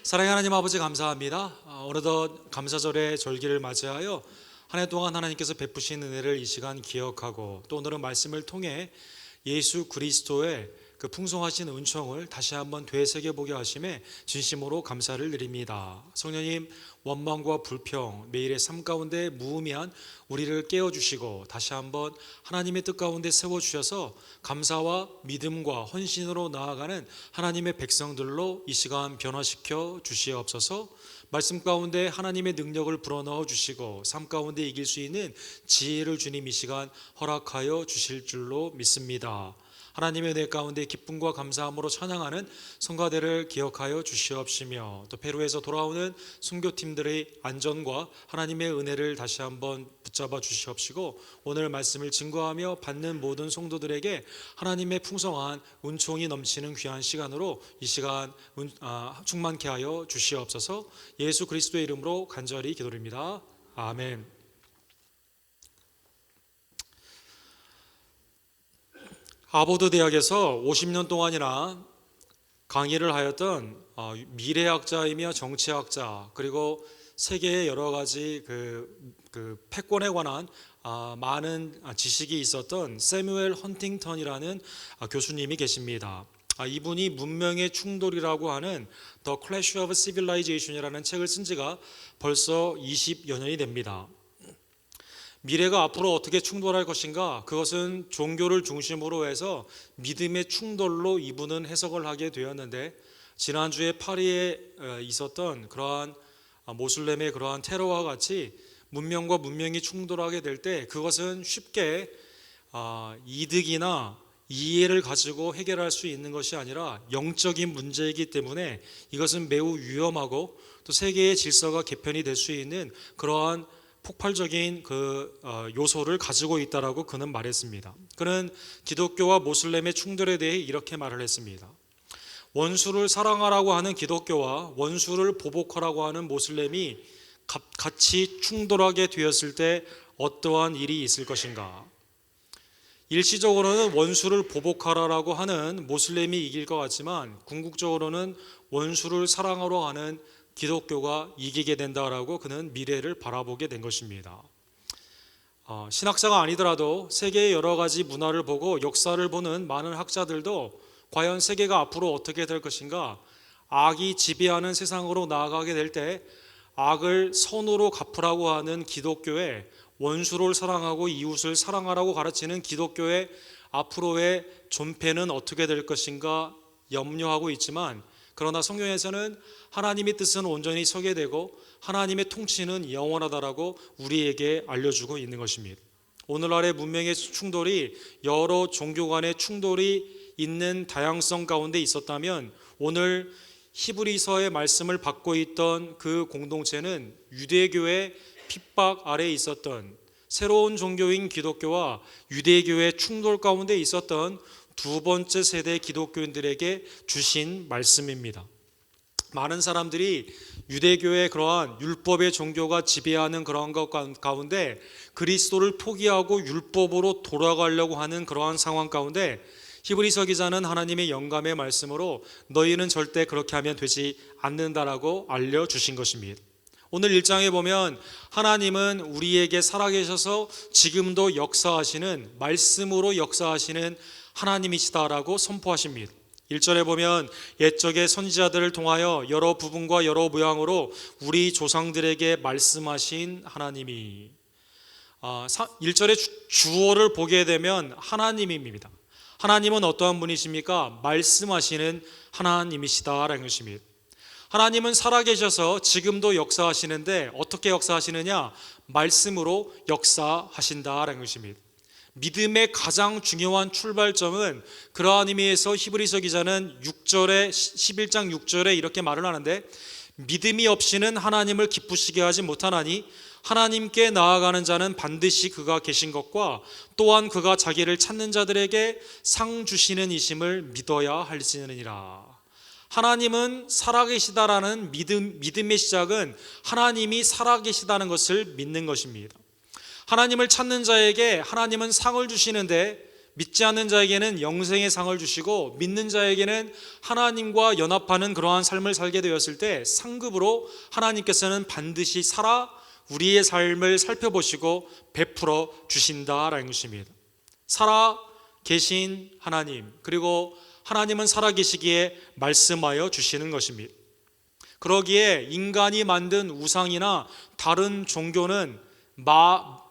사랑의 하나님 아버지 감사합니다. 어느덧 감사절의 절기를 맞이하여 한 해 동안 하나님께서 베푸신 은혜를 이 시간 기억하고 또 오늘은 말씀을 통해 예수 그리스도의 그 풍성하신 은총을 다시 한번 되새겨보게 하심에 진심으로 감사를 드립니다. 성령님, 원망과 불평, 매일의 삶 가운데 무의미한 우리를 깨워주시고 다시 한번 하나님의 뜻 가운데 세워주셔서 감사와 믿음과 헌신으로 나아가는 하나님의 백성들로 이 시간 변화시켜 주시옵소서. 말씀 가운데 하나님의 능력을 불어넣어 주시고 삶 가운데 이길 수 있는 지혜를 주님 이 시간 허락하여 주실 줄로 믿습니다. 하나님의 은혜 가운데 기쁨과 감사함으로 찬양하는 성가대를 기억하여 주시옵시며 또 페루에서 돌아오는 순교팀들의 안전과 하나님의 은혜를 다시 한번 붙잡아 주시옵시고 오늘 말씀을 증거하며 받는 모든 성도들에게 하나님의 풍성한 은총이 넘치는 귀한 시간으로 이 시간 충만케 하여 주시옵소서. 예수 그리스도의 이름으로 간절히 기도드립니다. 아멘. 하버드 대학에서 50년 동안이나 강의를 하였던 미래학자이며 정치학자 그리고 세계의 여러 가지 그 패권에 관한 많은 지식이 있었던 세뮤엘 헌팅턴이라는 교수님이 계십니다. 이분이 문명의 충돌이라고 하는 The Clash of Civilization이라는 책을 쓴 지가 벌써 20여 년이 됩니다. 미래가 앞으로 어떻게 충돌할 것인가, 그것은 종교를 중심으로 해서 믿음의 충돌로 이분은 해석을 하게 되었는데, 지난주에 파리에 있었던 그러한 모슬렘의 그러한 테러와 같이 문명과 문명이 충돌하게 될 때 그것은 쉽게 이득이나 이해를 가지고 해결할 수 있는 것이 아니라 영적인 문제이기 때문에 이것은 매우 위험하고 또 세계의 질서가 개편이 될 수 있는 그러한 폭발적인 요소를 가지고 있다라고 그는 말했습니다. 그는 기독교와 모슬렘의 충돌에 대해 이렇게 말을 했습니다. 원수를 사랑하라고 하는 기독교와 원수를 보복하라고 하는 모슬렘이 같이 충돌하게 되었을 때 어떠한 일이 있을 것인가? 일시적으로는 원수를 보복하라고 하는 모슬렘이 이길 것 같지만 궁극적으로는 원수를 사랑하러 하는 기독교가 이기게 된다라고 그는 미래를 바라보게 된 것입니다. 신학자가 아니더라도 세계의 여러 가지 문화를 보고 역사를 보는 많은 학자들도 과연 세계가 앞으로 어떻게 될 것인가, 악이 지배하는 세상으로 나아가게 될 때 악을 선으로 갚으라고 하는 기독교의, 원수를 사랑하고 이웃을 사랑하라고 가르치는 기독교의 앞으로의 존폐는 어떻게 될 것인가 염려하고 있지만, 그러나 성경에서는 하나님의 뜻은 온전히 서게 되고 하나님의 통치는 영원하다라고 우리에게 알려주고 있는 것입니다. 오늘날의 문명의 충돌이 여러 종교 간의 충돌이 있는 다양성 가운데 있었다면 오늘 히브리서의 말씀을 받고 있던 그 공동체는 유대교의 핍박 아래에 있었던 새로운 종교인 기독교와 유대교의 충돌 가운데 있었던 두 번째 세대 기독교인들에게 주신 말씀입니다. 많은 사람들이 유대교의 그러한 율법의 종교가 지배하는 그러한 것 가운데 그리스도를 포기하고 율법으로 돌아가려고 하는 그러한 상황 가운데 히브리서 기자는 하나님의 영감의 말씀으로 너희는 절대 그렇게 하면 되지 않는다라고 알려주신 것입니다. 오늘 1장에 보면 하나님은 우리에게 살아계셔서 지금도 역사하시는, 말씀으로 역사하시는 하나님이시다라고 선포하십니다. 1절에 보면 옛적의 선지자들을 통하여 여러 부분과 여러 모양으로 우리 조상들에게 말씀하신 하나님이, 1절의 주어를 보게 되면 하나님입니다. 하나님은 어떠한 분이십니까? 말씀하시는 하나님이시다라는 것입니다. 하나님은 살아계셔서 지금도 역사하시는데 어떻게 역사하시느냐? 말씀으로 역사하신다라는 것입니다. 믿음의 가장 중요한 출발점은 그러한 의미에서 히브리서 기자는 11장 6절에 이렇게 말을 하는데, 믿음이 없이는 하나님을 기쁘시게 하지 못하나니 하나님께 나아가는 자는 반드시 그가 계신 것과 또한 그가 자기를 찾는 자들에게 상 주시는 이심을 믿어야 할지니라. 하나님은 살아계시다라는 믿음의 시작은 하나님이 살아계시다는 것을 믿는 것입니다. 하나님을 찾는 자에게 하나님은 상을 주시는데 믿지 않는 자에게는 영생의 상을 주시고 믿는 자에게는 하나님과 연합하는 그러한 삶을 살게 되었을 때 상급으로 하나님께서는 반드시 살아 우리의 삶을 살펴보시고 베풀어 주신다라는 것입니다. 살아 계신 하나님, 그리고 하나님은 살아 계시기에 말씀하여 주시는 것입니다. 그러기에 인간이 만든 우상이나 다른 종교는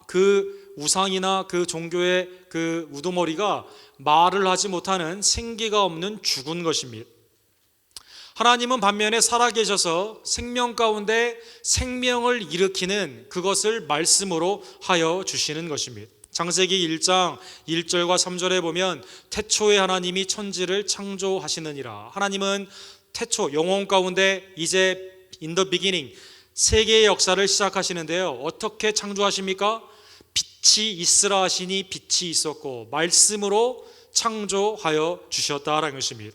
그 우상이나 그 종교의 그 우두머리가 말을 하지 못하는 생기가 없는 죽은 것입니다. 하나님은 반면에 살아계셔서 생명 가운데 생명을 일으키는 그것을 말씀으로 하여 주시는 것입니다. 창세기 1장 1절과 3절에 보면 태초에 하나님이 천지를 창조하시느니라. 하나님은 태초 영혼 가운데 이제 in the beginning 세계의 역사를 시작하시는데요. 어떻게 창조하십니까? 빛이 있으라 하시니 빛이 있었고 말씀으로 창조하여 주셨다라는 것입니다.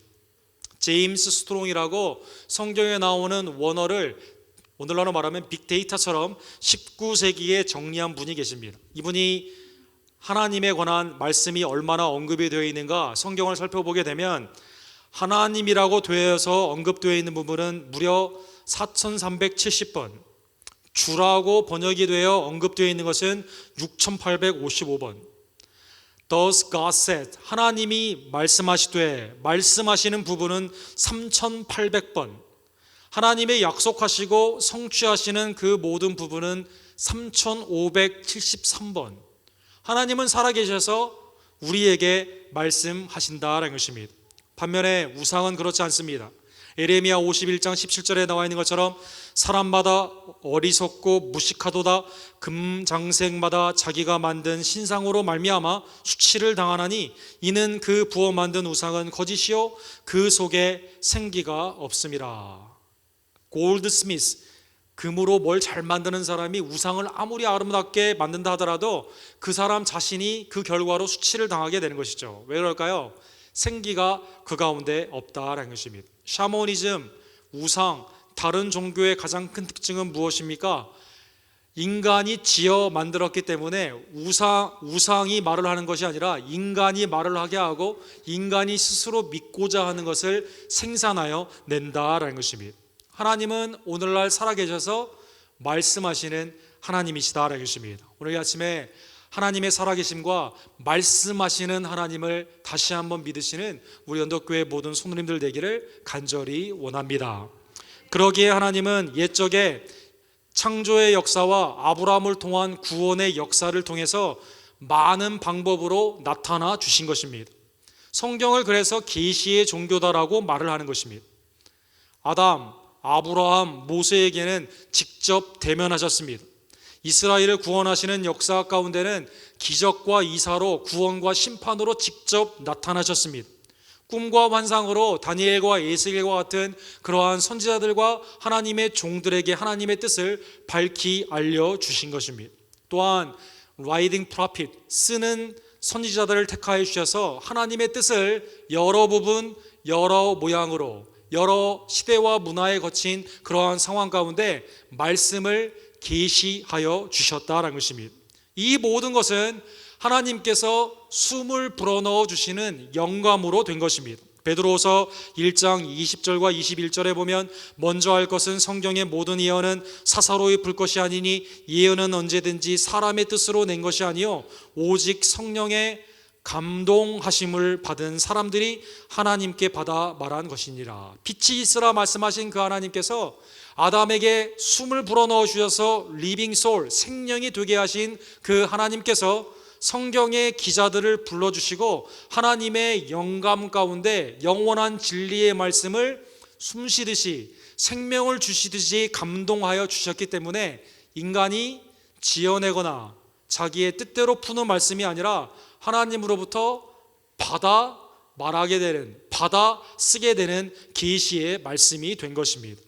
제임스 스트롱이라고 성경에 나오는 원어를 오늘날로 말하면 빅데이터처럼 19세기에 정리한 분이 계십니다. 이분이 하나님에 관한 말씀이 얼마나 언급이 되어 있는가 성경을 살펴보게 되면 하나님이라고 되어서 언급되어 있는 부분은 무려 4370번, 주라고 번역이 되어 언급되어 있는 것은 6855번. Thus God said, 하나님이 말씀하시되 말씀하시는 부분은 3800번, 하나님의 약속하시고 성취하시는 그 모든 부분은 3573번. 하나님은 살아계셔서 우리에게 말씀하신다라는 것입니다. 반면에 우상은 그렇지 않습니다. 에레미야 51장 17절에 나와 있는 것처럼 사람마다 어리석고 무식하도다 금장색마다 자기가 만든 신상으로 말미암아 수치를 당하나니 이는 그 부어 만든 우상은 거짓이요 그 속에 생기가 없음이라. 골드스미스, 금으로 뭘 잘 만드는 사람이 우상을 아무리 아름답게 만든다 하더라도 그 사람 자신이 그 결과로 수치를 당하게 되는 것이죠. 왜 그럴까요? 생기가 그 가운데 없다라는 것입니다. 샤머니즘, 우상, 다른 종교의 가장 큰 특징은 무엇입니까? 인간이 지어 만들었기 때문에 우상이 말을 하는 것이 아니라 인간이 말을 하게 하고 인간이 스스로 믿고자 하는 것을 생산하여 낸다라는 것입니다. 하나님은 오늘날 살아계셔서 말씀하시는 하나님이시다라는 것입니다. 오늘 아침에 하나님의 살아계심과 말씀하시는 하나님을 다시 한번 믿으시는 우리 언덕교회 모든 성도님들 되기를 간절히 원합니다. 그러기에 하나님은 옛적에 창조의 역사와 아브라함을 통한 구원의 역사를 통해서 많은 방법으로 나타나 주신 것입니다. 성경을 그래서 계시의 종교다라고 말을 하는 것입니다. 아담, 아브라함, 모세에게는 직접 대면하셨습니다. 이스라엘을 구원하시는 역사 가운데는 기적과 이사로 구원과 심판으로 직접 나타나셨습니다. 꿈과 환상으로 다니엘과 에스겔과 같은 그러한 선지자들과 하나님의 종들에게 하나님의 뜻을 밝히 알려주신 것입니다. 또한 writing prophet, 쓰는 선지자들을 택하여 주셔서 하나님의 뜻을 여러 부분, 여러 모양으로 여러 시대와 문화에 거친 그러한 상황 가운데 말씀을 계시하여 주셨다라는 것입니다. 이 모든 것은 하나님께서 숨을 불어넣어 주시는 영감으로 된 것입니다. 베드로서 1장 20절과 21절에 보면 먼저 할 것은 성경의 모든 예언은 사사로이 불 것이 아니니 예언은 언제든지 사람의 뜻으로 낸 것이 아니요 오직 성령의 감동하심을 받은 사람들이 하나님께 받아 말한 것이니라. 빛이 있으라 말씀하신 그 하나님께서 아담에게 숨을 불어넣어 주셔서 리빙 소울, 생명이 되게 하신 그 하나님께서 성경의 기자들을 불러주시고 하나님의 영감 가운데 영원한 진리의 말씀을 숨쉬듯이 생명을 주시듯이 감동하여 주셨기 때문에 인간이 지어내거나 자기의 뜻대로 푸는 말씀이 아니라 하나님으로부터 받아 말하게 되는, 받아 쓰게 되는 계시의 말씀이 된 것입니다.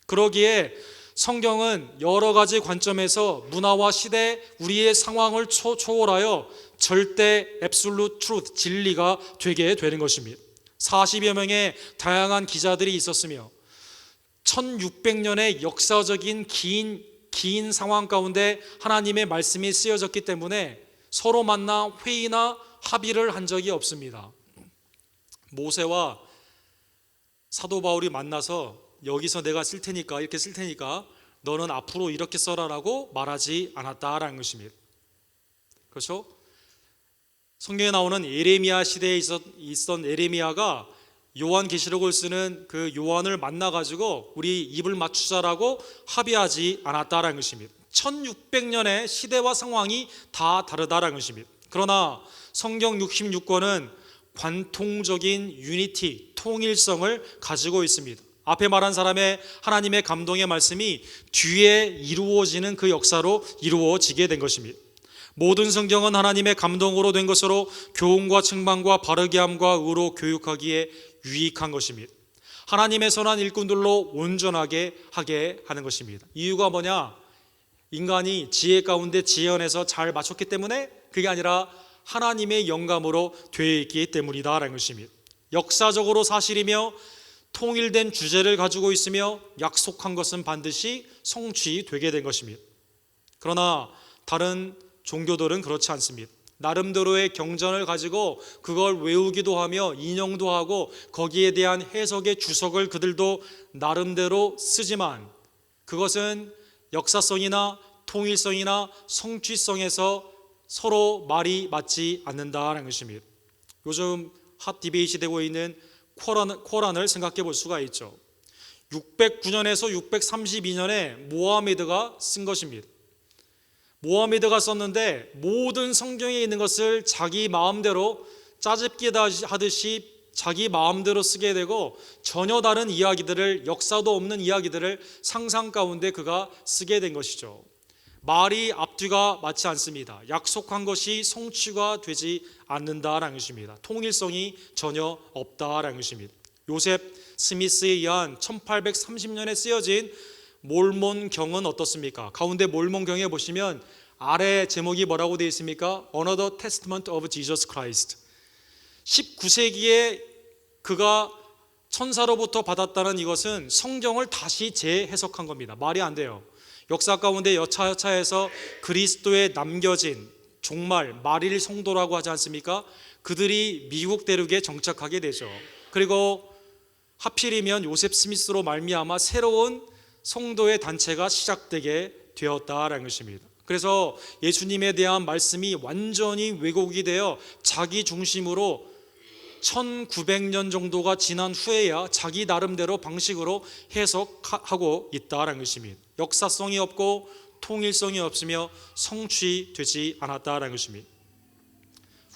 그러기에 성경은 여러 가지 관점에서 문화와 시대, 우리의 상황을 초월하여 절대 absolute truth, 진리가 되게 되는 것입니다. 40여 명의 다양한 기자들이 있었으며 1600년의 역사적인 긴 상황 가운데 하나님의 말씀이 쓰여졌기 때문에 서로 만나 회의나 합의를 한 적이 없습니다. 모세와 사도 바울이 만나서 여기서 내가 쓸 테니까, 이렇게 쓸 테니까 너는 앞으로 이렇게 써라라고 말하지 않았다라는 것입니다. 그렇죠? 성경에 나오는 예레미야 시대에 있던 예레미야가 요한계시록을 쓰는 그 요한을 만나가지고 우리 입을 맞추자라고 합의하지 않았다라는 것입니다. 1600년의 시대와 상황이 다 다르다라는 것입니다. 그러나 성경 66권은 관통적인 유니티, 통일성을 가지고 있습니다. 앞에 말한 사람의 하나님의 감동의 말씀이 뒤에 이루어지는 그 역사로 이루어지게 된 것입니다. 모든 성경은 하나님의 감동으로 된 것으로 교훈과 책망과 바르게 함과 의로 교육하기에 유익한 것입니다. 하나님의 선한 일꾼들로 온전하게 하게 하는 것입니다. 이유가 뭐냐? 인간이 지혜 가운데 지혜원에서 잘 맞췄기 때문에, 그게 아니라 하나님의 영감으로 되어 있기 때문이다라는 것입니다. 역사적으로 사실이며 통일된 주제를 가지고 있으며 약속한 것은 반드시 성취되게 된 것입니다. 그러나 다른 종교들은 그렇지 않습니다. 나름대로의 경전을 가지고 그걸 외우기도 하며 인용도 하고 거기에 대한 해석의 주석을 그들도 나름대로 쓰지만 그것은 역사성이나 통일성이나 성취성에서 서로 말이 맞지 않는다는 것입니다. 요즘 핫 디베이트 되고 있는 코란을 생각해 볼 수가 있죠. 609년에서 632년에 모하메드가 쓴 것입니다. 모하메드가 썼는데 모든 성경에 있는 것을 자기 마음대로 짜집기 하듯이 자기 마음대로 쓰게 되고 전혀 다른 이야기들을, 역사도 없는 이야기들을 상상 가운데 그가 쓰게 된 것이죠. 말이 앞뒤가 맞지 않습니다. 약속한 것이 성취가 되지 않는다라는 것입니다. 통일성이 전혀 없다라는 것입니다. 요셉 스미스에 의한 1830년에 쓰여진 몰몬경은 어떻습니까? 가운데 몰몬경에 보시면 아래 제목이 뭐라고 되어 있습니까? Another Testament of Jesus Christ. 19세기에 그가 천사로부터 받았다는 이것은 성경을 다시 재해석한 겁니다. 말이 안 돼요. 역사 가운데 여차여차해서 그리스도에 남겨진 종말 말일 성도라고 하지 않습니까? 그들이 미국 대륙에 정착하게 되죠. 그리고 하필이면 요셉 스미스로 말미암아 새로운 성도의 단체가 시작되게 되었다라는 것입니다. 그래서 예수님에 대한 말씀이 완전히 왜곡이 되어 자기 중심으로 1900년 정도가 지난 후에야 자기 나름대로 방식으로 해석하고 있다는 것입니다. 역사성이 없고 통일성이 없으며 성취되지 않았다는 것입니다.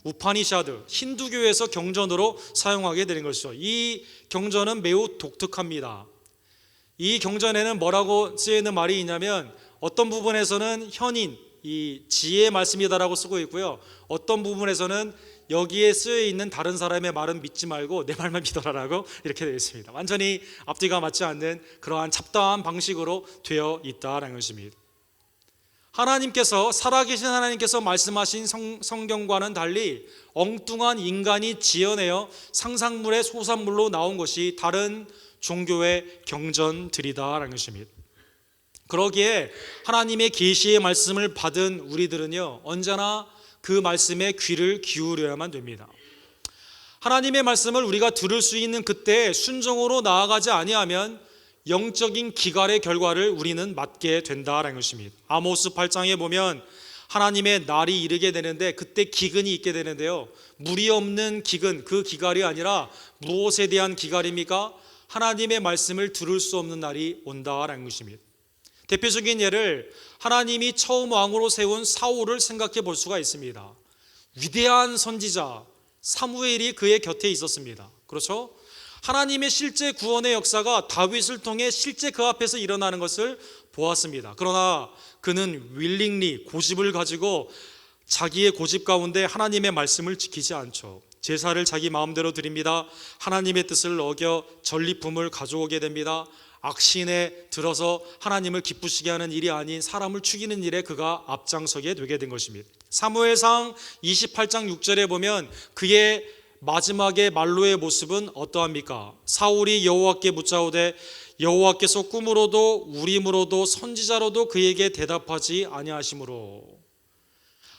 우파니샤드, 힌두교에서 경전으로 사용하게 되는 것이죠. 이 경전은 매우 독특합니다. 이 경전에는 뭐라고 쓰여있는 말이 있냐면 어떤 부분에서는 현인, 이 지혜의 말씀이다라고 쓰고 있고요. 어떤 부분에서는 여기에 쓰여있는 다른 사람의 말은 믿지 말고 내 말만 믿어라라고 이렇게 되어 있습니다. 완전히 앞뒤가 맞지 않는 그러한 잡다한 방식으로 되어 있다는 것입니다. 하나님께서, 살아계신 하나님께서 말씀하신 성경과는 달리 엉뚱한 인간이 지어내어 상상물의 소산물로 나온 것이 다른 종교의 경전들이다라는 것입니다. 그러기에 하나님의 계시의 말씀을 받은 우리들은요, 언제나 그 말씀에 귀를 기울여야만 됩니다. 하나님의 말씀을 우리가 들을 수 있는 그때 순종으로 나아가지 아니하면 영적인 기갈의 결과를 우리는 맞게 된다라는 것입니다. 아모스 8장에 보면 하나님의 날이 이르게 되는데 그때 기근이 있게 되는데요, 물이 없는 기근, 그 기갈이 아니라 무엇에 대한 기갈입니까? 하나님의 말씀을 들을 수 없는 날이 온다라는 것입니다. 대표적인 예를 하나님이 처음 왕으로 세운 사울을 생각해 볼 수가 있습니다. 위대한 선지자 사무엘이 그의 곁에 있었습니다. 그렇죠? 하나님의 실제 구원의 역사가 다윗을 통해 실제 그 앞에서 일어나는 것을 보았습니다. 그러나 그는 willingly, 고집을 가지고 자기의 고집 가운데 하나님의 말씀을 지키지 않죠. 제사를 자기 마음대로 드립니다. 하나님의 뜻을 어겨 전리품을 가져오게 됩니다. 악신에 들어서 하나님을 기쁘시게 하는 일이 아닌 사람을 죽이는 일에 그가 앞장서게 되게 된 것입니다. 사무엘상 28장 6절에 보면 그의 마지막의 말로의 모습은 어떠합니까? 사울이 여호와께 묻자오되 여호와께서 꿈으로도 우림으로도 선지자로도 그에게 대답하지 아니하시므로.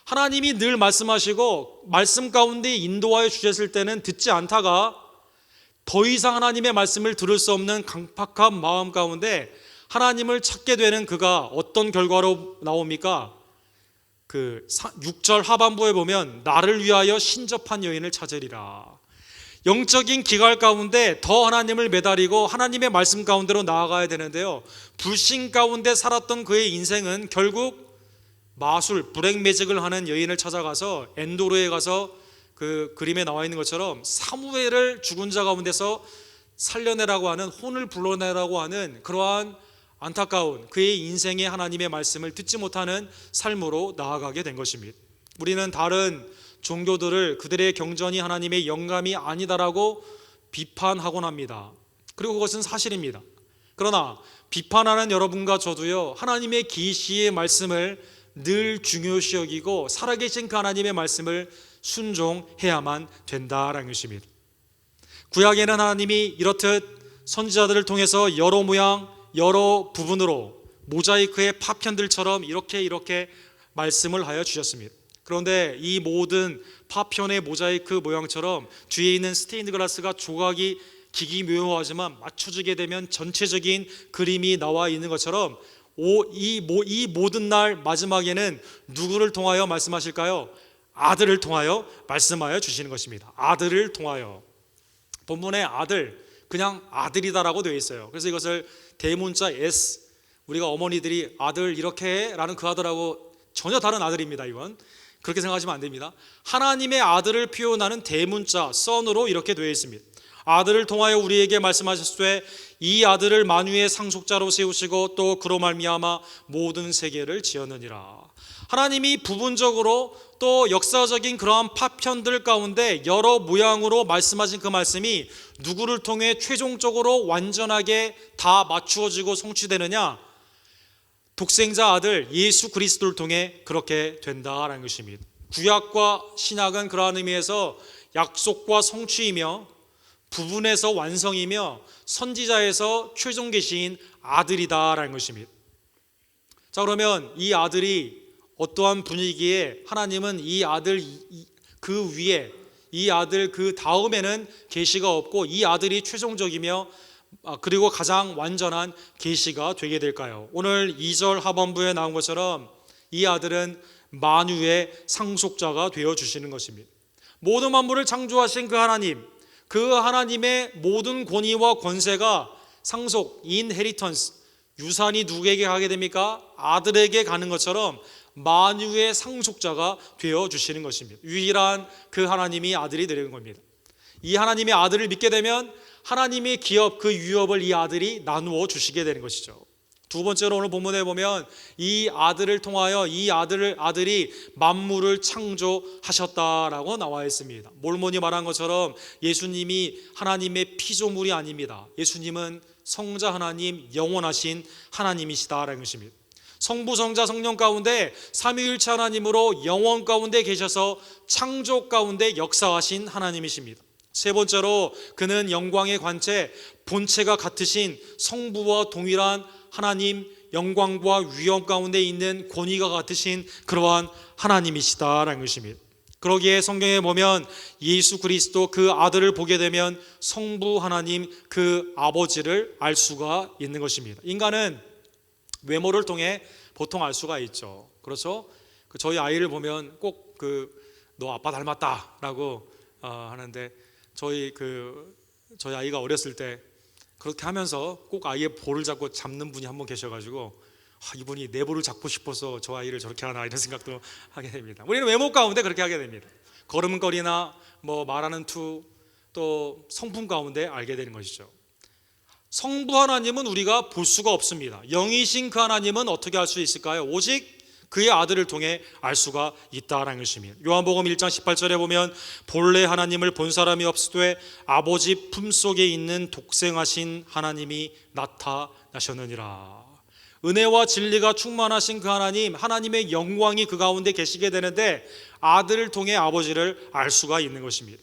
하나님이 늘 말씀하시고 말씀 가운데 인도하여 주셨을 때는 듣지 않다가 더 이상 하나님의 말씀을 들을 수 없는 강팍한 마음 가운데 하나님을 찾게 되는 그가 어떤 결과로 나옵니까? 그 6절 하반부에 보면 나를 위하여 신접한 여인을 찾으리라. 영적인 기갈 가운데 더 하나님을 매달리고 하나님의 말씀 가운데로 나아가야 되는데요, 불신 가운데 살았던 그의 인생은 결국 마술, 블랙매직을 하는 여인을 찾아가서 엔도르에 가서 그 그림에 나와 있는 것처럼 사무엘을 죽은 자 가운데서 살려내라고 하는, 혼을 불러내라고 하는 그러한 안타까운 그의 인생의 하나님의 말씀을 듣지 못하는 삶으로 나아가게 된 것입니다. 우리는 다른 종교들을 그들의 경전이 하나님의 영감이 아니다라고 비판하곤 합니다. 그리고 그것은 사실입니다. 그러나 비판하는 여러분과 저도요, 하나님의 계시의 말씀을 늘 중요시 여기고 살아계신 그 하나님의 말씀을 순종해야만 된다라는 것입니다. 구약에는 하나님이 이렇듯 선지자들을 통해서 여러 모양 여러 부분으로 모자이크의 파편들처럼 이렇게 말씀을 하여 주셨습니다. 그런데 이 모든 파편의 모자이크 모양처럼 뒤에 있는 스테인드 글라스가 조각이 기기묘하지만 맞춰지게 되면 전체적인 그림이 나와 있는 것처럼 이 모든 날 마지막에는 누구를 통하여 말씀하실까요? 아들을 통하여 말씀하여 주시는 것입니다. 아들을 통하여. 본문에 아들, 그냥 아들이다라고 되어 있어요. 그래서 이것을 대문자 S, 우리가 어머니들이 아들 이렇게 해 라는 그 아들하고 전혀 다른 아들입니다. 이건 그렇게 생각하시면 안 됩니다. 하나님의 아들을 표현하는 대문자 son으로 이렇게 되어 있습니다. 아들을 통하여 우리에게 말씀하셨을 때 이 아들을 만유의 상속자로 세우시고 또 그로 말미암아 모든 세계를 지었느니라. 하나님이 부분적으로 또 역사적인 그러한 파편들 가운데 여러 모양으로 말씀하신 그 말씀이 누구를 통해 최종적으로 완전하게 다 맞추어지고 성취되느냐? 독생자 아들 예수 그리스도를 통해 그렇게 된다라는 것입니다. 구약과 신약은 그러한 의미에서 약속과 성취이며 부분에서 완성이며 선지자에서 최종 계시인 아들이다라는 것입니다. 자, 그러면 이 아들이 어떠한 분위기에 하나님은 이 아들 그 위에 이 아들 그 다음에는 계시가 없고 이 아들이 최종적이며 그리고 가장 완전한 계시가 되게 될까요? 오늘 2절 하반부에 나온 것처럼 이 아들은 만유의 상속자가 되어 주시는 것입니다. 모든 만물을 창조하신 그 하나님, 그 하나님의 모든 권위와 권세가 상속, 인헤리턴스, 유산이 누구에게 가게 됩니까? 아들에게 가는 것처럼 만유의 상속자가 되어 주시는 것입니다. 유일한 그 하나님이 아들이 되는 겁니다. 이 하나님의 아들을 믿게 되면 하나님의 기업, 그 유업을 이 아들이 나누어 주시게 되는 것이죠. 두 번째로 오늘 본문에 보면 이 아들을 통하여 이 아들이 만물을 창조하셨다라고 나와 있습니다. 몰몬이 말한 것처럼 예수님이 하나님의 피조물이 아닙니다. 예수님은 성자 하나님, 영원하신 하나님이시다라는 것입니다. 성부, 성자, 성령 가운데 삼위일체 하나님으로 영원 가운데 계셔서 창조 가운데 역사하신 하나님이십니다. 세 번째로 그는 영광의 관체, 본체가 같으신 성부와 동일한 하나님, 영광과 위엄 가운데 있는 권위가 같으신 그러한 하나님이시다라는 것입니다. 그러기에 성경에 보면 예수 그리스도 그 아들을 보게 되면 성부 하나님 그 아버지를 알 수가 있는 것입니다. 인간은 외모를 통해 보통 알 수가 있죠. 그렇죠? 저희 아이를 보면 꼭 너 아빠 닮았다라고 하는데 저희 아이가 어렸을 때 그렇게 하면서 꼭 아이의 볼을 잡고 잡는 분이 한 분 계셔가지고 이분이 내 볼을 잡고 싶어서 저 아이를 저렇게 하나 이런 생각도 하게 됩니다. 우리는 외모 가운데 그렇게 하게 됩니다. 걸음걸이나 말하는 투, 또 성품 가운데 알게 되는 것이죠. 성부 하나님은 우리가 볼 수가 없습니다. 영이신 그 하나님은 어떻게 알 수 있을까요? 오직 그의 아들을 통해 알 수가 있다라는 것입니다. 요한복음 1장 18절에 보면 본래 하나님을 본 사람이 없으되 아버지 품속에 있는 독생하신 하나님이 나타나셨느니라. 은혜와 진리가 충만하신 그 하나님, 하나님의 영광이 그 가운데 계시게 되는데 아들을 통해 아버지를 알 수가 있는 것입니다.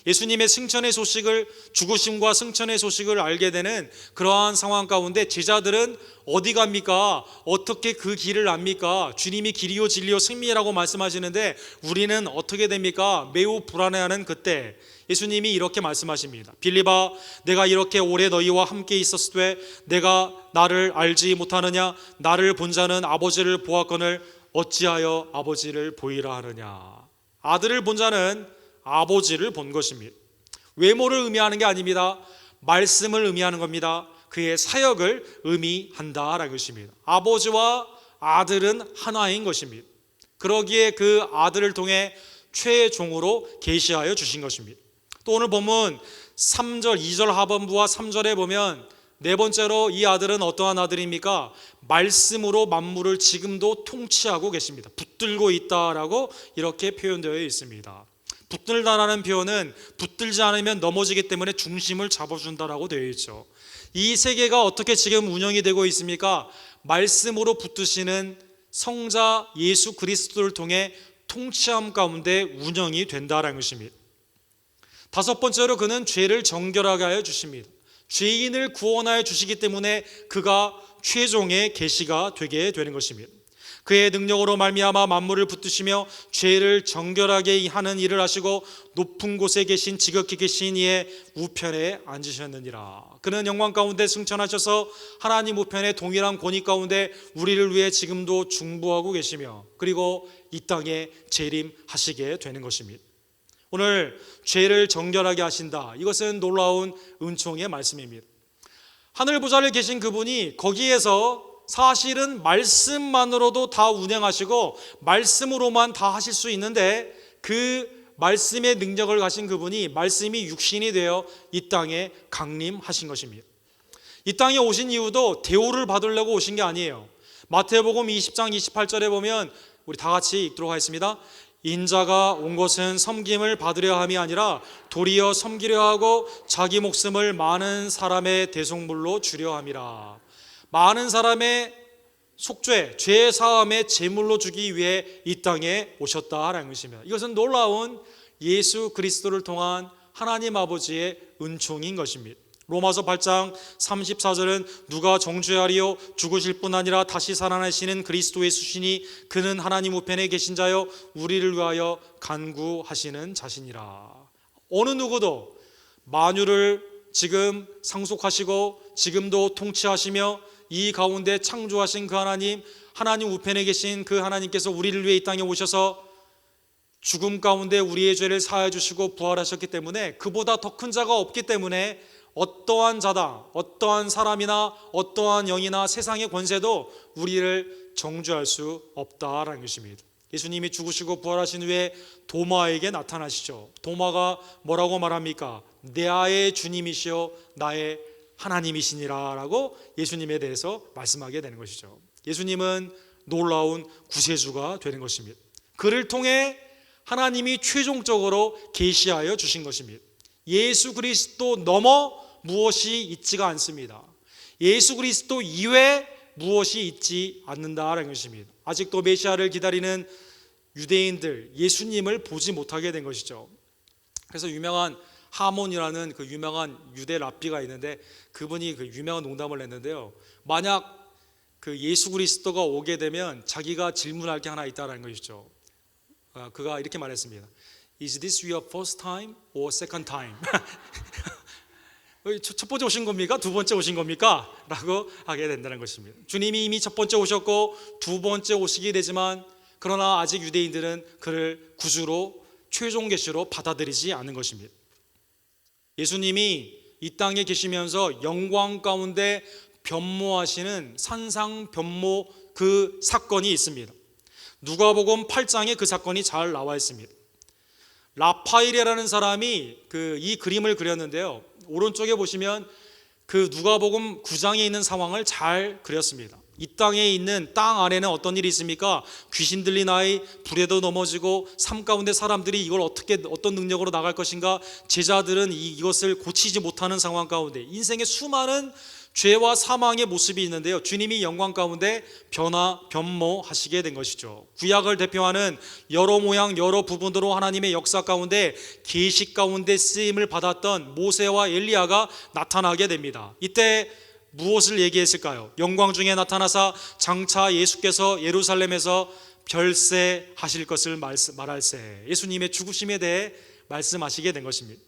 예수님의 승천의 소식을, 죽으심과 승천의 소식을 알게 되는 그러한 상황 가운데 제자들은 어디 갑니까? 어떻게 그 길을 압니까? 주님이 길이요 진리요 생명이라고 말씀하시는데 우리는 어떻게 됩니까? 매우 불안해하는 그때 예수님이 이렇게 말씀하십니다. 빌립아, 내가 이렇게 오래 너희와 함께 있었을 때 내가 나를 알지 못하느냐? 나를 본 자는 아버지를 보았거늘 어찌하여 아버지를 보이라 하느냐? 아들을 본 자는 아버지를 본 것입니다. 외모를 의미하는 게 아닙니다. 말씀을 의미하는 겁니다. 그의 사역을 의미한다라는 것입니다. 아버지와 아들은 하나인 것입니다. 그러기에 그 아들을 통해 최종으로 계시하여 주신 것입니다. 또 오늘 본문 3절, 2절 하반부와 3절에 보면 네 번째로 이 아들은 어떠한 아들입니까? 말씀으로 만물을 지금도 통치하고 계십니다. 붙들고 있다라고 이렇게 표현되어 있습니다. 붙들다라는 표현은 붙들지 않으면 넘어지기 때문에 중심을 잡아준다라고 되어 있죠. 이 세계가 어떻게 지금 운영이 되고 있습니까? 말씀으로 붙드시는 성자 예수 그리스도를 통해 통치함 가운데 운영이 된다라는 것입니다. 다섯 번째로 그는 죄를 정결하게 하여 주십니다. 죄인을 구원하여 주시기 때문에 그가 최종의 계시가 되게 되는 것입니다. 그의 능력으로 말미암아 만물을 붙드시며 죄를 정결하게 하는 일을 하시고 높은 곳에 계신 지극히 계신 이의 우편에 앉으셨느니라. 그는 영광 가운데 승천하셔서 하나님 우편의 동일한 권위 가운데 우리를 위해 지금도 중보하고 계시며 그리고 이 땅에 재림하시게 되는 것입니다. 오늘 죄를 정결하게 하신다. 이것은 놀라운 은총의 말씀입니다. 하늘 보좌를 계신 그분이 거기에서 사실은 말씀만으로도 다 운행하시고 말씀으로만 다 하실 수 있는데 그 말씀의 능력을 가신 그분이 말씀이 육신이 되어 이 땅에 강림하신 것입니다. 이 땅에 오신 이유도 대우를 받으려고 오신 게 아니에요. 마태복음 20장 28절에 보면 우리 다 같이 읽도록 하겠습니다. 인자가 온 것은 섬김을 받으려 함이 아니라 도리어 섬기려 하고 자기 목숨을 많은 사람의 대속물로 주려 함이라. 많은 사람의 속죄, 죄 사함의 제물로 주기 위해 이 땅에 오셨다라는 것입니다. 이것은 놀라운 예수 그리스도를 통한 하나님 아버지의 은총인 것입니다. 로마서 8장 34절은 누가 정죄하리요 죽으실 뿐 아니라 다시 살아나시는 그리스도 예수시니 그는 하나님 우편에 계신 자요 우리를 위하여 간구하시는 자신이라. 어느 누구도 만유를 지금 상속하시고 지금도 통치하시며 이 가운데 창조하신 그 하나님 우편에 계신 그 하나님께서 우리를 위해 이 땅에 오셔서 죽음 가운데 우리의 죄를 사하여 주시고 부활하셨기 때문에 그보다 더 큰 자가 없기 때문에 어떠한 자다, 어떠한 사람이나 어떠한 영이나 세상의 권세도 우리를 정죄할 수 없다라는 것입니다. 예수님이 죽으시고 부활하신 후에 도마에게 나타나시죠. 도마가 뭐라고 말합니까? 내 주님이시여 나의 하나님이시니라 라고 예수님에 대해서 말씀하게 되는 것이죠. 예수님은 놀라운 구세주가 되는 것입니다. 그를 통해 하나님이 최종적으로 계시하여 주신 것입니다. 예수 그리스도 넘어 무엇이 있지가 않습니다. 예수 그리스도 이외에 무엇이 있지 않는다라는 것입니다. 아직도 메시아를 기다리는 유대인들 예수님을 보지 못하게 된 것이죠. 그래서 유명한 하몬이라는 그 유명한 유대 랍비가 있는데 그분이 그 유명한 농담을 했는데요. 만약 그 예수 그리스도가 오게 되면 자기가 질문할 게 하나 있다는 것이죠. 그가 이렇게 말했습니다. Is this your first time or second time? 첫 번째 오신 겁니까? 두 번째 오신 겁니까? 라고 하게 된다는 것입니다. 주님이 이미 첫 번째 오셨고 두 번째 오시게 되지만 그러나 아직 유대인들은 그를 구주로 최종 계시로 받아들이지 않는 것입니다. 예수님이 이 땅에 계시면서 영광 가운데 변모하시는 산상변모 그 사건이 있습니다. 누가복음 8장에 그 사건이 잘 나와 있습니다. 라파엘이라는 사람이 이 그림을 그렸는데요. 오른쪽에 보시면 그 누가복음 9장에 있는 상황을 잘 그렸습니다. 이 땅에 있는 땅 안에는 어떤 일이 있습니까? 귀신 들린 아이, 불에도 넘어지고 삶 가운데 사람들이 이걸 어떤 능력으로 나갈 것인가? 제자들은 이것을 고치지 못하는 상황 가운데 인생의 수많은 죄와 사망의 모습이 있는데요, 주님이 영광 가운데 변모하시게 된 것이죠. 구약을 대표하는 여러 모양 여러 부분으로 하나님의 역사 가운데 계시 가운데 쓰임을 받았던 모세와 엘리야가 나타나게 됩니다. 이때 무엇을 얘기했을까요? 영광 중에 나타나사 장차 예수께서 예루살렘에서 별세하실 것을 말할세, 예수님의 죽으심에 대해 말씀하시게 된 것입니다.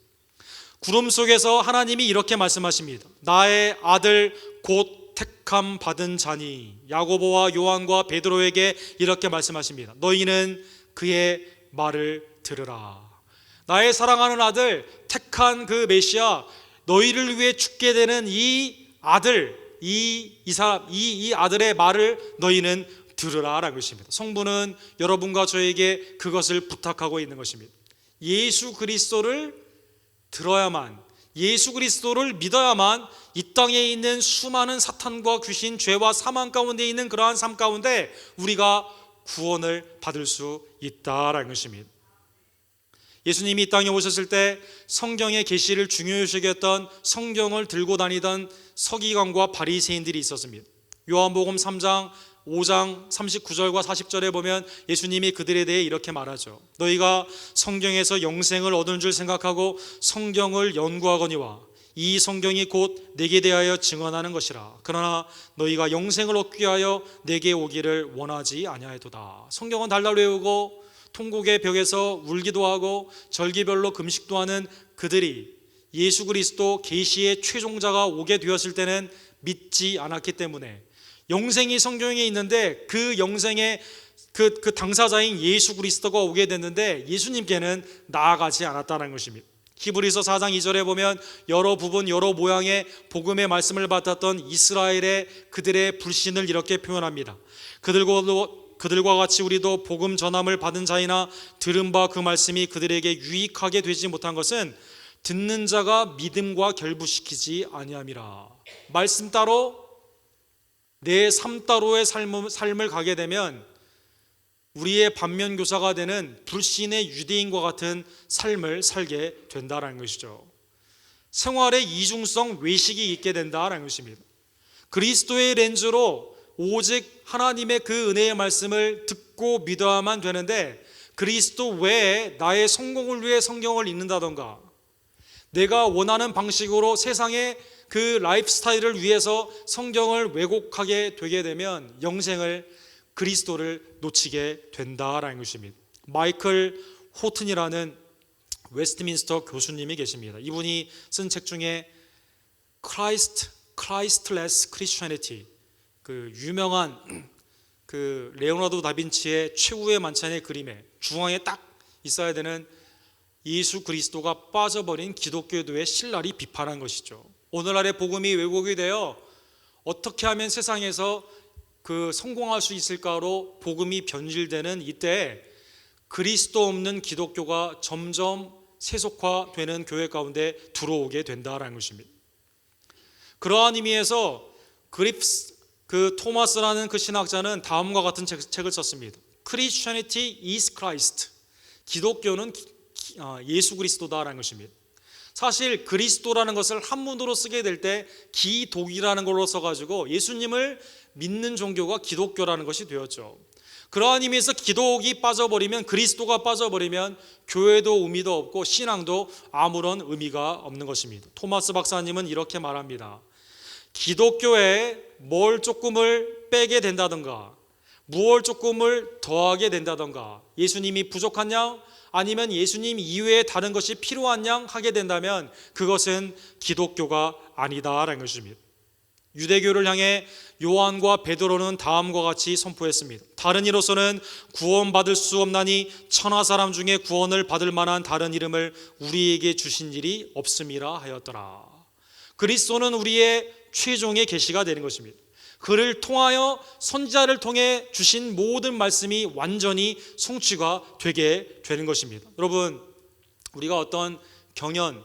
구름 속에서 하나님이 이렇게 말씀하십니다. 나의 아들 곧 택함 받은 자니, 야고보와 요한과 베드로에게 이렇게 말씀하십니다. 너희는 그의 말을 들으라. 나의 사랑하는 아들, 택한 그 메시아, 너희를 위해 죽게 되는 이 아들, 이 아들의 말을 너희는 들으라라는 것입니다. 성부는 여러분과 저에게 그것을 부탁하고 있는 것입니다. 예수 그리스도를 들어야만, 예수 그리스도를 믿어야만 이 땅에 있는 수많은 사탄과 귀신, 죄와 사망 가운데 있는 그러한 삶 가운데 우리가 구원을 받을 수 있다라는 것입니다. 예수님이 이 땅에 오셨을 때 성경의 계시를 중요시 여겼던, 성경을 들고 다니던 서기관과 바리새인들이 있었습니다. 요한복음 3장 5장 39절과 40절에 보면 예수님이 그들에 대해 이렇게 말하죠. 너희가 성경에서 영생을 얻은 줄 생각하고 성경을 연구하거니와 이 성경이 곧 내게 대하여 증언하는 것이라. 그러나 너희가 영생을 얻기 위하여 내게 오기를 원하지 아니하도다. 성경은 달달 외우고 통곡의 벽에서 울기도 하고 절기별로 금식도 하는 그들이 예수 그리스도 계시의 최종자가 오게 되었을 때는 믿지 않았기 때문에, 영생이 성경에 있는데 그 영생의 그 당사자인 예수 그리스도가 오게 됐는데 예수님께는 나아가지 않았다는 것입니다. 히브리서 4장 2절에 보면 여러 부분 여러 모양의 복음의 말씀을 받았던 이스라엘의 그들의 불신을 이렇게 표현합니다. 그들과 같이 우리도 복음 전함을 받은 자이나 들은 바 그 말씀이 그들에게 유익하게 되지 못한 것은 듣는 자가 믿음과 결부시키지 아니함이라. 말씀 따로 내 삶 따로의 삶을 가게 되면 우리의 반면교사가 되는 불신의 유대인과 같은 삶을 살게 된다는 것이죠. 생활의 이중성, 외식이 있게 된다는 것입니다. 그리스도의 렌즈로 오직 하나님의 그 은혜의 말씀을 듣고 믿어야만 되는데, 그리스도 외에 나의 성공을 위해 성경을 읽는다던가 내가 원하는 방식으로 세상의 그 라이프 스타일을 위해서 성경을 왜곡하게 되게 되면 영생을, 그리스도를 놓치게 된다라는 것입니다. 마이클 호튼이라는 웨스트민스터 교수님이 계십니다. 이분이 쓴 책 중에 Christless Christianity, 그 유명한 그 레오나르도 다빈치의 최후의 만찬의 그림에 중앙에 딱 있어야 되는 예수 그리스도가 빠져버린 기독교도의 신랄이 비판한 것이죠. 오늘날의 복음이 왜곡이 되어 어떻게 하면 세상에서 그 성공할 수 있을까로 복음이 변질되는 이때 그리스도 없는 기독교가 점점 세속화되는 교회 가운데 들어오게 된다라는 것입니다. 그러한 의미에서 토마스라는 그 신학자는 다음과 같은 책을 썼습니다. Christianity is Christ. 기독교는 예수 그리스도다라는 것입니다. 사실 그리스도라는 것을 한문으로 쓰게 될 때 기독이라는 걸로 써가지고 예수님을 믿는 종교가 기독교라는 것이 되었죠. 그러한 의미에서 기독이 빠져버리면, 그리스도가 빠져버리면 교회도 의미도 없고 신앙도 아무런 의미가 없는 것입니다. 토마스 박사님은 이렇게 말합니다. 기독교에 뭘 조금을 빼게 된다던가 무엇 조금을 더하게 된다던가 예수님이 부족한 양 아니면 예수님 이외에 다른 것이 필요한 양 하게 된다면 그것은 기독교가 아니다라는 것입니다. 유대교를 향해 요한과 베드로는 다음과 같이 선포했습니다. 다른 이로서는 구원받을 수 없나니 천하 사람 중에 구원을 받을 만한 다른 이름을 우리에게 주신 일이 없음이라 하였더라. 그리스도는 우리의 최종의 계시가 되는 것입니다. 그를 통하여 선지자를 통해 주신 모든 말씀이 완전히 성취가 되게 되는 것입니다. 여러분, 우리가 어떤 경연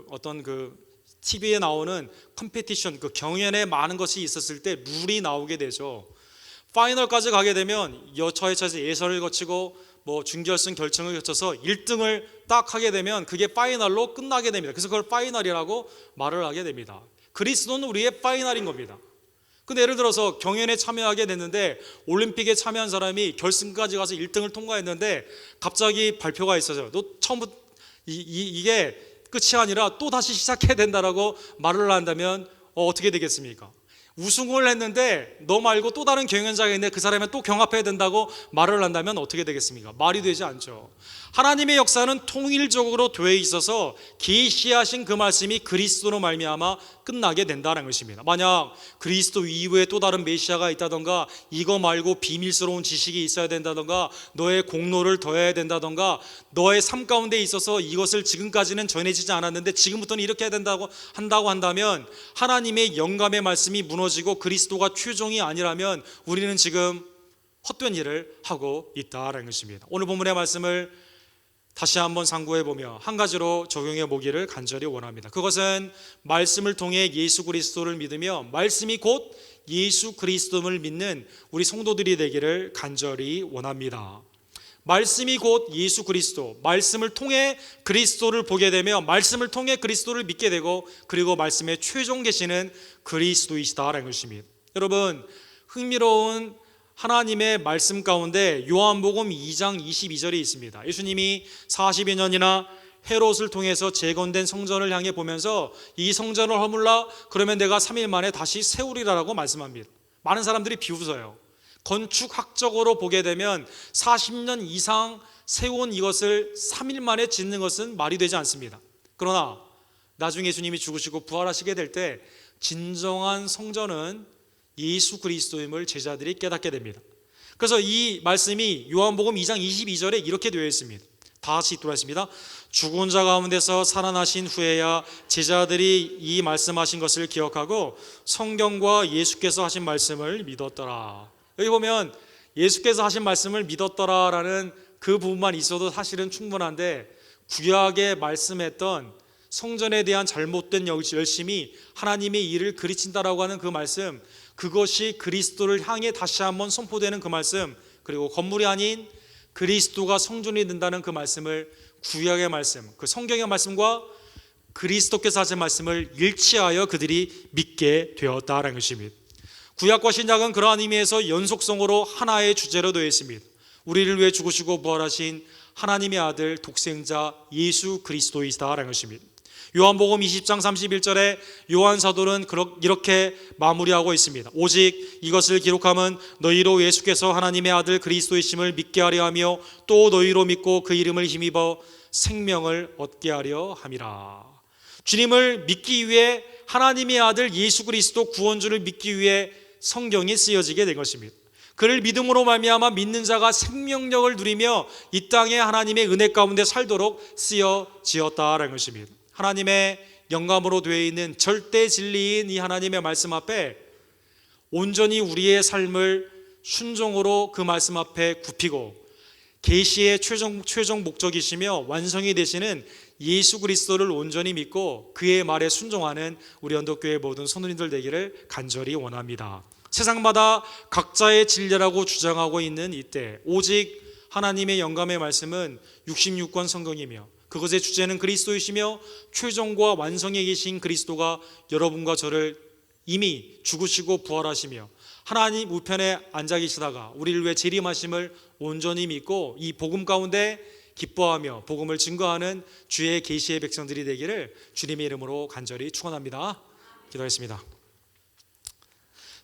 어떤 TV에 나오는 컴피티션, 그 경연에 많은 것이 있었을 때 룰이 나오게 되죠. 파이널까지 가게 되면 여차여차해서 예선을 거치고 준결승 결승을 거쳐서 1등을 딱 하게 되면 그게 파이널로 끝나게 됩니다. 그래서 그걸 파이널이라고 말을 하게 됩니다. 그리스도는 우리의 파이널인 겁니다. 근데 예를 들어서 경연에 참여하게 됐는데 올림픽에 참여한 사람이 결승까지 가서 1등을 통과했는데 갑자기 발표가 있어요. 너 처음부터 이게 끝이 아니라 또 다시 시작해야 된다라고 말을 한다면 어떻게 되겠습니까? 우승을 했는데 너 말고 또 다른 경연자가 있는데 그 사람이 또 경합해야 된다고 말을 한다면 어떻게 되겠습니까? 말이 되지 않죠. 하나님의 역사는 통일적으로 되어 있어서 계시하신 그 말씀이 그리스도로 말미암아 끝나게 된다는 것입니다. 만약 그리스도 이후에 또 다른 메시아가 있다던가 이거 말고 비밀스러운 지식이 있어야 된다던가 너의 공로를 더해야 된다던가 너의 삶 가운데 있어서 이것을 지금까지는 전해지지 않았는데 지금부터는 이렇게 해야 된다고 한다면 하나님의 영감의 말씀이 무너지고 그리스도가 최종이 아니라면 우리는 지금 헛된 일을 하고 있다는 것입니다. 오늘 본문의 말씀을 다시 한번 상고해보며 한 가지로 적용해 보기를 간절히 원합니다. 그것은 말씀을 통해 예수 그리스도를 믿으며 말씀이 곧 예수 그리스도를 믿는 우리 성도들이 되기를 간절히 원합니다. 말씀이 곧 예수 그리스도, 말씀을 통해 그리스도를 보게 되며 말씀을 통해 그리스도를 믿게 되고 그리고 말씀의 최종 계시는 그리스도이시다라는 것입니다. 여러분, 흥미로운 하나님의 말씀 가운데 요한복음 2장 22절이 있습니다. 예수님이 40여 년이나 헤롯을 통해서 재건된 성전을 향해 보면서 이 성전을 허물라 그러면 내가 3일 만에 다시 세우리라라고 말씀합니다. 많은 사람들이 비웃어요. 건축학적으로 보게 되면 40년 이상 세운 이것을 3일 만에 짓는 것은 말이 되지 않습니다. 그러나 나중에 예수님이 죽으시고 부활하시게 될 때 진정한 성전은 예수 그리스도임을 제자들이 깨닫게 됩니다. 그래서 이 말씀이 요한복음 2장 22절에 이렇게 되어 있습니다. 다시 읽도록 죽은 자 가운데서 살아나신 후에야 제자들이 이 말씀하신 것을 기억하고 성경과 예수께서 하신 말씀을 믿었더라. 여기 보면 예수께서 하신 말씀을 믿었더라라는 그 부분만 있어도 사실은 충분한데 구약에 말씀했던 성전에 대한 잘못된 열심이 하나님의 일을 그르친다라고 하는 그 말씀, 그것이 그리스도를 향해 다시 한번 선포되는 그 말씀, 그리고 건물이 아닌 그리스도가 성전이 된다는 그 말씀을 구약의 말씀, 그 성경의 말씀과 그리스도께서 하신 말씀을 일치하여 그들이 믿게 되었다라는 것입니다. 구약과 신약은 그러한 의미에서 연속성으로 하나의 주제로 되어 있습니다. 우리를 위해 죽으시고 부활하신 하나님의 아들 독생자 예수 그리스도이시다라는 것입니다. 요한복음 20장 31절에 요한 사도는 이렇게 마무리하고 있습니다. 오직 이것을 기록함은 너희로 예수께서 하나님의 아들 그리스도이심을 믿게 하려 하며 또 너희로 믿고 그 이름을 힘입어 생명을 얻게 하려 함이라. 주님을 믿기 위해 하나님의 아들 예수 그리스도 구원주를 믿기 위해 성경이 쓰여지게 된 것입니다. 그를 믿음으로 말미암아 믿는 자가 생명력을 누리며 이 땅에 하나님의 은혜 가운데 살도록 쓰여지었다라는 것입니다. 하나님의 영감으로 되어 있는 절대 진리인 이 하나님의 말씀 앞에 온전히 우리의 삶을 순종으로 그 말씀 앞에 굽히고 계시의 최종 목적이시며 완성이 되시는 예수 그리스도를 온전히 믿고 그의 말에 순종하는 우리 언덕교회 모든 성도님들 되기를 간절히 원합니다. 세상마다 각자의 진리라고 주장하고 있는 이때 오직 하나님의 영감의 말씀은 66권 성경이며 그것의 주제는 그리스도이시며 최종과 완성에 계신 그리스도가 여러분과 저를 이미 죽으시고 부활하시며 하나님 우편에 앉아 계시다가 우리를 위해 재림하심을 온전히 믿고 이 복음 가운데 기뻐하며 복음을 증거하는 주의 계시의 백성들이 되기를 주님의 이름으로 간절히 축원합니다. 기도하겠습니다.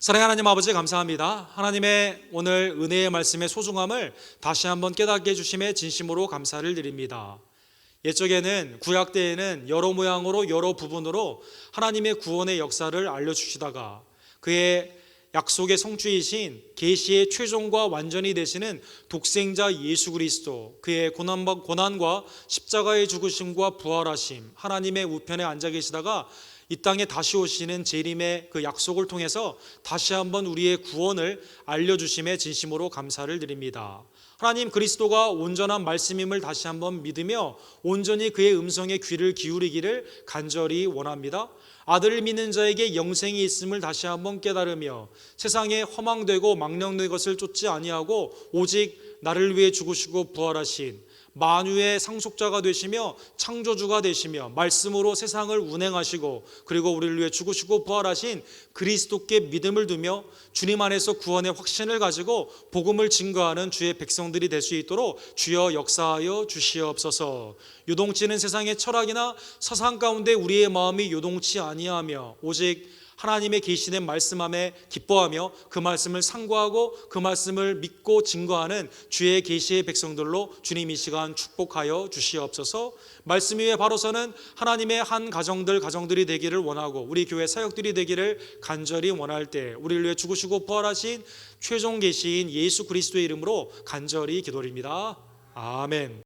사랑하는 하나님 아버지 감사합니다. 하나님의 오늘 은혜의 말씀의 소중함을 다시 한번 깨닫게 해주심에 진심으로 감사를 드립니다. 옛적에는 구약 때에는 여러 모양으로 여러 부분으로 하나님의 구원의 역사를 알려주시다가 그의 약속의 성취이신 계시의 최종과 완전히 되시는 독생자 예수 그리스도 그의 고난과 십자가의 죽으심과 부활하심 하나님의 우편에 앉아 계시다가 이 땅에 다시 오시는 재림의 그 약속을 통해서 다시 한번 우리의 구원을 알려주심에 진심으로 감사를 드립니다. 하나님, 그리스도가 온전한 말씀임을 다시 한번 믿으며 온전히 그의 음성에 귀를 기울이기를 간절히 원합니다. 아들을 믿는 자에게 영생이 있음을 다시 한번 깨달으며 세상에 허망되고 망령된 것을 쫓지 아니하고 오직 나를 위해 죽으시고 부활하신 만유의 상속자가 되시며 창조주가 되시며 말씀으로 세상을 운행하시고 그리고 우리를 위해 죽으시고 부활하신 그리스도께 믿음을 두며 주님 안에서 구원의 확신을 가지고 복음을 증거하는 주의 백성들이 될 수 있도록 주여 역사하여 주시옵소서. 요동치는 세상의 철학이나 사상 가운데 우리의 마음이 요동치 아니하며 오직 하나님의 계시된 말씀 안에 기뻐하며 그 말씀을 상고하고 그 말씀을 믿고 증거하는 주의 계시의 백성들로 주님 이 시간 축복하여 주시옵소서. 말씀 위에 바로 서는 하나님의 한 가정들이 되기를 원하고 우리 교회 사역들이 되기를 간절히 원할 때 우리를 위해 죽으시고 부활하신 최종 계시인 예수 그리스도의 이름으로 간절히 기도드립니다. 아멘.